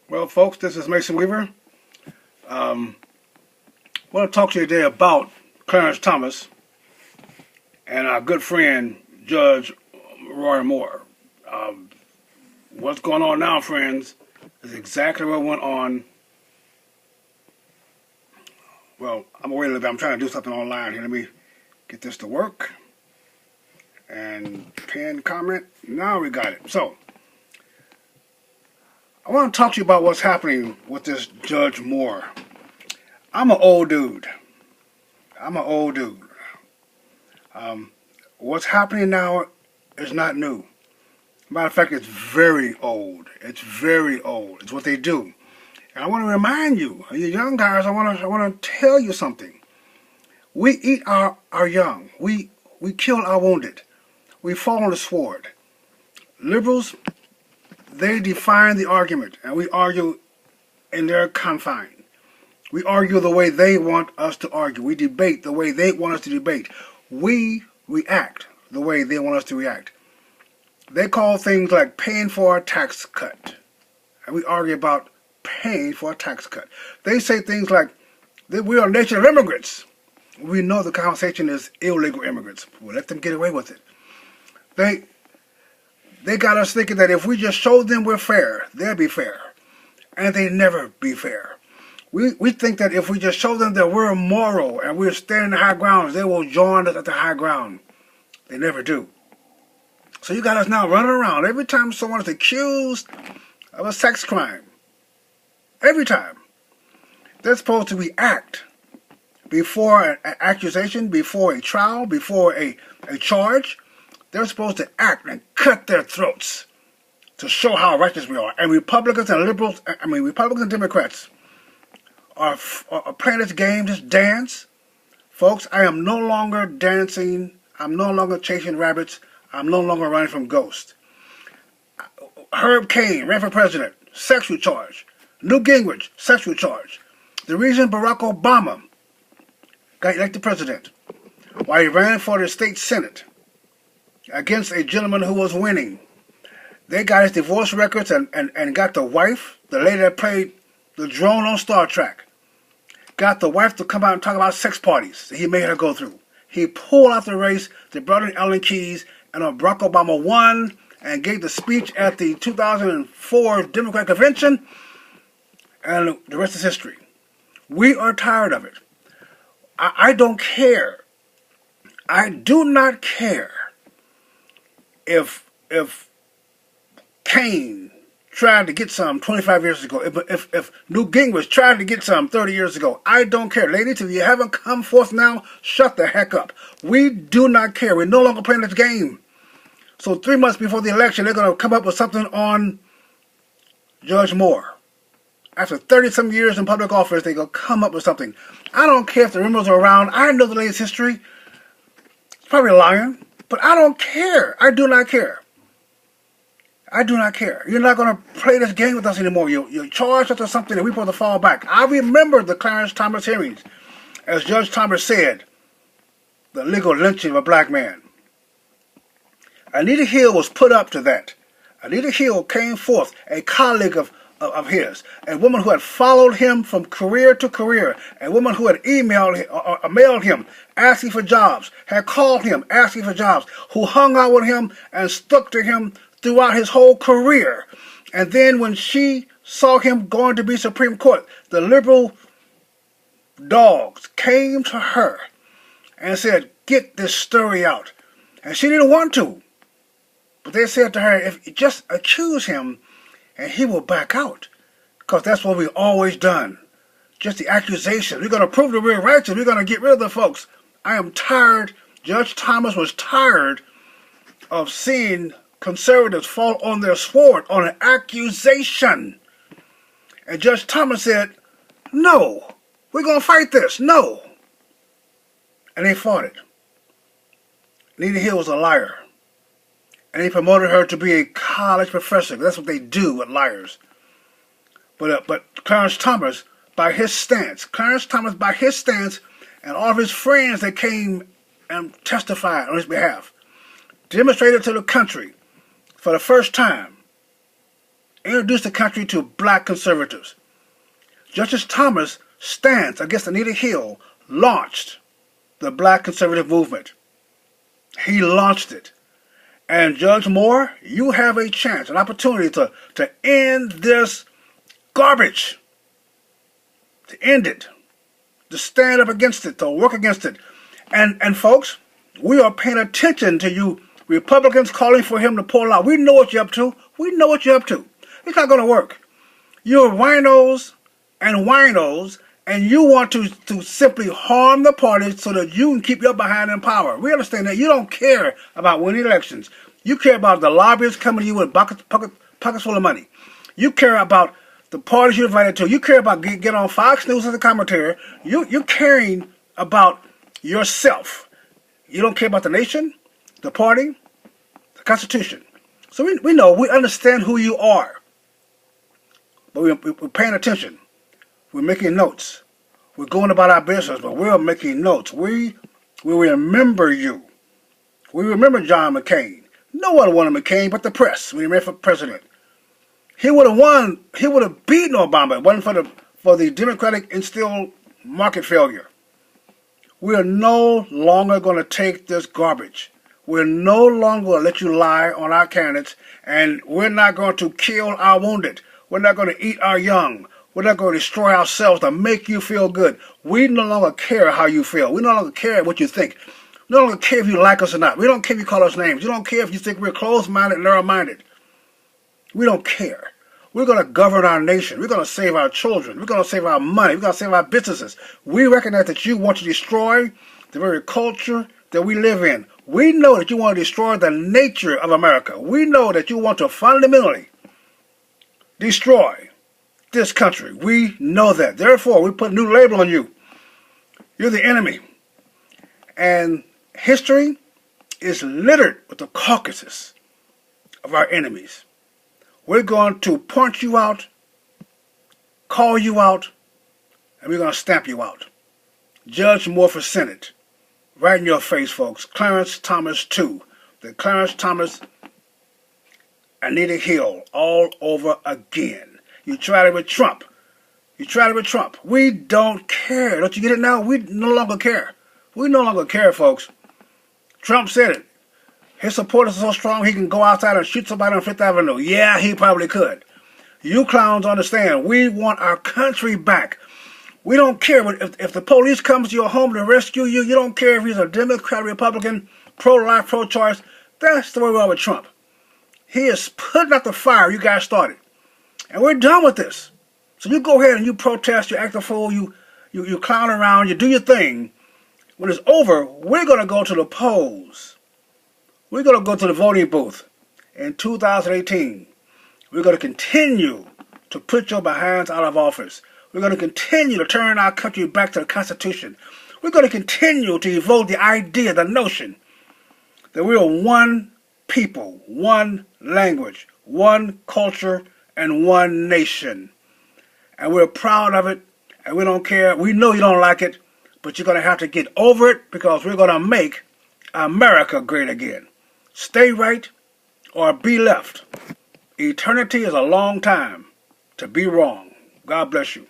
Well, folks, this is Mason Weaver. I want to talk to you today about Clarence Thomas and our good friend, Judge Roy Moore. Um, what's going on now, friends, is exactly what went on. Well, I'm waiting a little bit. I'm trying to do something online here. Let me get this to work. And pin comment. Now we got it. So, I want to talk to you about what's happening with this Judge Moore. I'm an old dude. What's happening now is not new. Matter of fact, it's very old. It's very old. It's what they do. And I want to remind you, you young guys, I want to tell you something. We eat our young. We kill our wounded. We fall on the sword. Liberals, they define the argument, and we argue in their confine. We argue the way they want us to argue. We debate the way they want us to debate. We react the way they want us to react. They call things like paying for a tax cut. And we argue about paying for a tax cut. They say things like, we are a nation of immigrants. We know the conversation is illegal immigrants. We'll let them get away with it. They got us thinking that if we just show them we're fair, they'll be fair. And they never be fair. We think that if we just show them that we're moral and we're standing the high grounds, they will join us at the high ground. They never do. So you got us now running around every time someone is accused of a sex crime. Every time. They're supposed to react before an accusation, before a trial, before a charge. They're supposed to act and cut their throats to show how righteous we are. And Republicans and liberals, Republicans and Democrats are playing this game, this dance. Folks, I am no longer dancing. I'm no longer chasing rabbits. I'm no longer running from ghosts. Herb Cain ran for president, sexual charge. Newt Gingrich, sexual charge. The reason Barack Obama got elected president, while he ran for the state senate against a gentleman who was winning, they got his divorce records and got the wife, the lady that played the drone on Star Trek, got the wife to come out and talk about sex parties that he made her go through. He pulled out the race. They brought in Ellen Keyes, and Barack Obama won and gave the speech at the 2004 Democratic Convention, and the rest is history. We are tired of it. I don't care. I do not care if Cain tried to get some 25 years ago, if Newt Gingrich tried to get some 30 years ago. I don't care. Ladies, if you haven't come forth now, shut the heck up. We do not care. We're no longer playing this game. So 3 months before the election, they're going to come up with something on Judge Moore. After 30-some years in public office, they're going to come up with something. I don't care if the rumors are around. I know the latest history. It's probably lying, but I don't care. I do not care. I do not care. You're not going to play this game with us anymore. You're charged us with something that we're supposed to fall back. I remember the Clarence Thomas hearings. As Judge Thomas said, the legal lynching of a black man. Anita Hill was put up to that. Anita Hill came forth, a colleague of his, a woman who had followed him from career to career, a woman who had mailed him asking for jobs, had called him asking for jobs, who hung out with him and stuck to him throughout his whole career. And then when she saw him going to be Supreme Court, the liberal dogs came to her and said, get this story out. And she didn't want to. But they said to her, if you just accuse him and he will back out. Because that's what we've always done. Just the accusation. We're going to prove that we're righteous. We're going to get rid of the folks. I am tired. Judge Thomas was tired of seeing conservatives fall on their sword on an accusation. And Judge Thomas said, no, we're going to fight this. No. And they fought it. Anita Hill was a liar. And he promoted her to be a college professor. That's what they do with liars. But Clarence Thomas, by his stance, and all of his friends that came and testified on his behalf, demonstrated to the country for the first time introduced the country to black conservatives. Justice Thomas' stance against Anita Hill launched the black conservative movement. He launched it. And Judge Moore, you have a chance, an opportunity to end this garbage, to end it, to stand up against it, to work against it. And folks, we are paying attention to you Republicans calling for him to pull out. We know what you're up to. We know what you're up to. It's not going to work. You're winos and winos, and you want to simply harm the party so that you can keep your behind in power. We understand that. You don't care about winning elections. You care about the lobbyists coming to you with pockets full of money. You care about the parties you're invited to. You care about get on Fox News as a commentator. You're caring about yourself. You don't care about the nation, the party, the Constitution. So we know, we understand who you are. But we're paying attention. We're making notes. We're going about our business, but we're making notes. We remember you. We remember John McCain. No one wanted McCain but the press when he ran for president. He would have won. He would have beaten Obama if it wasn't for the Democratic instilled market failure. We are no longer going to take this garbage. We're no longer going to let you lie on our candidates, and we're not going to kill our wounded. We're not going to eat our young. We're not going to destroy ourselves to make you feel good. We no longer care how you feel. We no longer care what you think. We no longer care if you like us or not. We don't care if you call us names. We don't care if you think we're closed-minded and narrow-minded. We don't care. We're going to govern our nation. We're going to save our children. We're going to save our money. We're going to save our businesses. We recognize that you want to destroy the very culture that we live in. We know that you want to destroy the nature of America. We know that you want to fundamentally destroy this country. We know that. Therefore, we put a new label on you. You're the enemy. And history is littered with the carcasses of our enemies. We're going to point you out, call you out, and we're going to stamp you out. Judge Moore for Senate. Right in your face, folks. Clarence Thomas 2. The Clarence Thomas, Anita Hill, all over again. You tried it with Trump. You tried it with Trump. We don't care. Don't you get it now? We no longer care. We no longer care, folks. Trump said it. His supporters are so strong he can go outside and shoot somebody on Fifth Avenue. Yeah, he probably could. You clowns understand. We want our country back. We don't care if the police comes to your home to rescue you. You don't care if he's a Democrat, Republican, pro-life, pro-choice. That's the way we are with Trump. He is putting out the fire you guys started. And we're done with this. So you go ahead and you protest, you act a fool, you clown around, you do your thing. When it's over, we're going to go to the polls. We're going to go to the voting booth in 2018. We're going to continue to put your behinds out of office. We're going to continue to turn our country back to the Constitution. We're going to continue to evoke the idea, the notion that we are one people, one language, one culture, and one nation. And we're proud of it, and we don't care. We know you don't like it, but you're going to have to get over it because we're going to make America great again. Stay right or be left. Eternity is a long time to be wrong. God bless you.